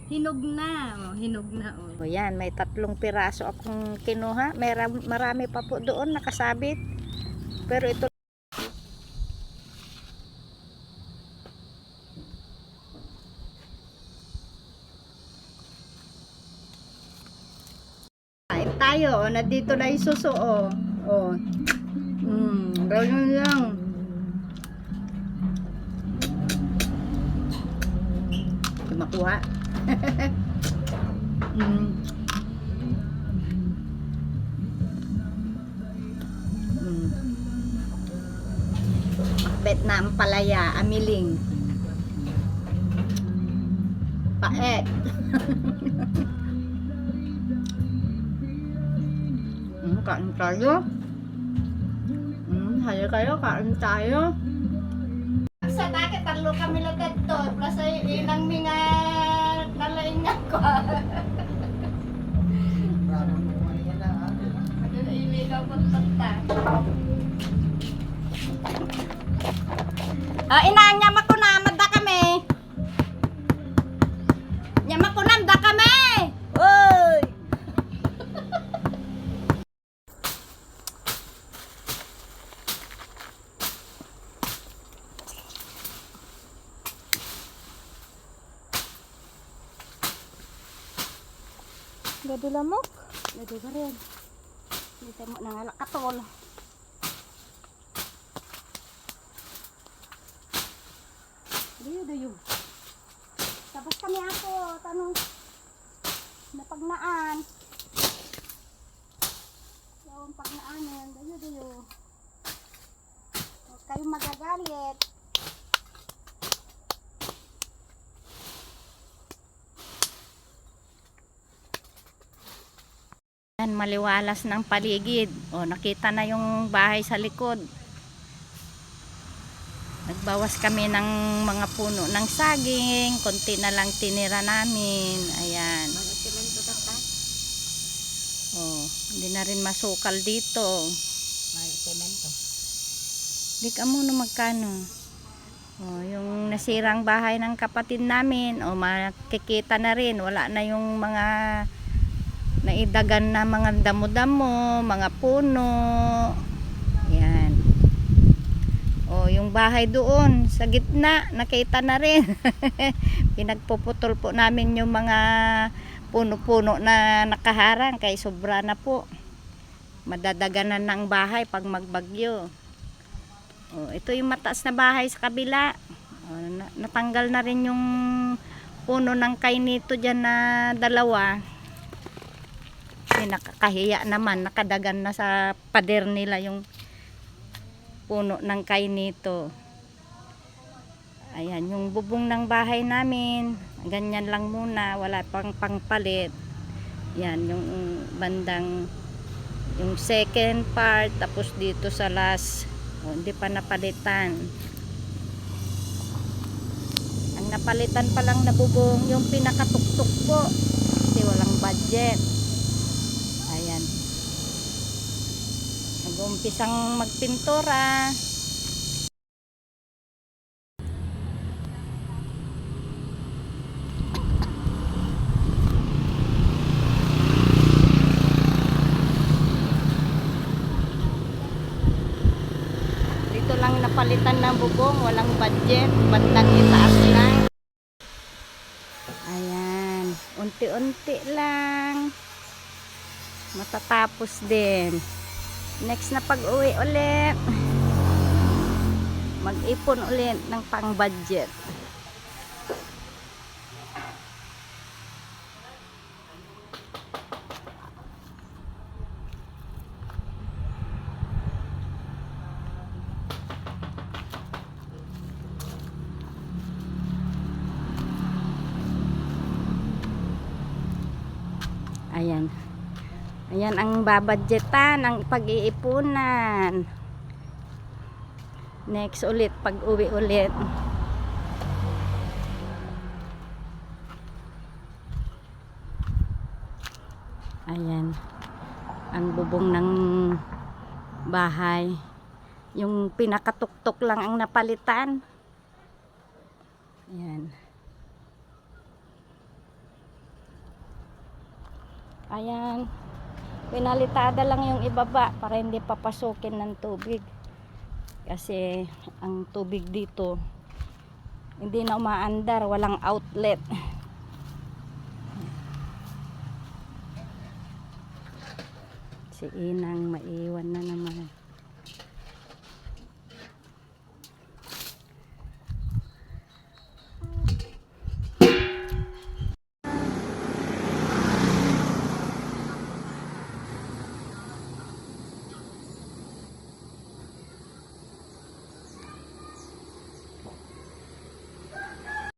Hinog na. Oh, hinog na. Oh. O yan, may 3 piraso akong kinuha. Marami pa po doon nakasabit. Pero ito kain tayo. O, nandito na yung suso. O. Ganyan lang. Makuha. Bet na ang palaya, amiling. Paet. Kain tayo. Kayo, kain tayo. Sa bakit talo kami lagad to, plus ay inang mga nalain nga ko. Iligaw po tata. Inanya makunamad da kami. Nya makunamad da kami. Oy. Gado lamok. Gado ka rin. Dito mo nangalak katol. Dayo. Tapos kami ako. Tanong. Napagnaan. Yung pagnaanan. Dayo. Huwag kayong magagalit. Yan, maliwalas ng paligid. O, nakita na yung bahay sa likod. Nagbawas kami ng mga puno ng saging. Konti na lang tinira namin. Ayan. O, hindi na rin masukal dito. Di ka muna magkano. O, yung nasirang bahay ng kapatid namin. O, makikita na rin. Wala na yung mga naidagan na mga damo-damo, mga puno. Yan. O, yung bahay doon sa gitna, nakita na rin. Pinagpuputol po namin yung mga puno-puno na nakaharang kay sobra na po. Madadaganan ng bahay pag magbagyo. O, ito yung mataas na bahay sa kabila. O, natanggal na rin yung puno ng kainito dyan na 2. Nakakahiya naman, nakadagan na sa pader nila yung puno ng kainito. Ayan, yung bubong ng bahay namin, ganyan lang muna, wala pang pangpalit. Yan, yung bandang, yung second part, tapos dito sa last, hindi pa napalitan. Ang napalitan pa lang na bubong, yung pinakatuktok po, kasi walang budget. Ayan. Nag-umpisang magpintura. Dito lang napalitan ng bubong, walang budget, bandang itaas lang. Ayan, unti-unti lang. Matatapos din. Next na pag-uwi ulit, mag-ipon ulit ng pang-budget. Ayan. Ayan ang babadgetan, ang pag-iipunan. Next ulit, pag-uwi ulit. Ayan. Ang bubong ng bahay. Yung pinakatuktok lang ang napalitan. Ayan. Ayan. Pinalitada lang yung ibaba para hindi papasukin ng tubig. Kasi ang tubig dito hindi na umaandar, walang outlet. Si Inang maiwan na naman.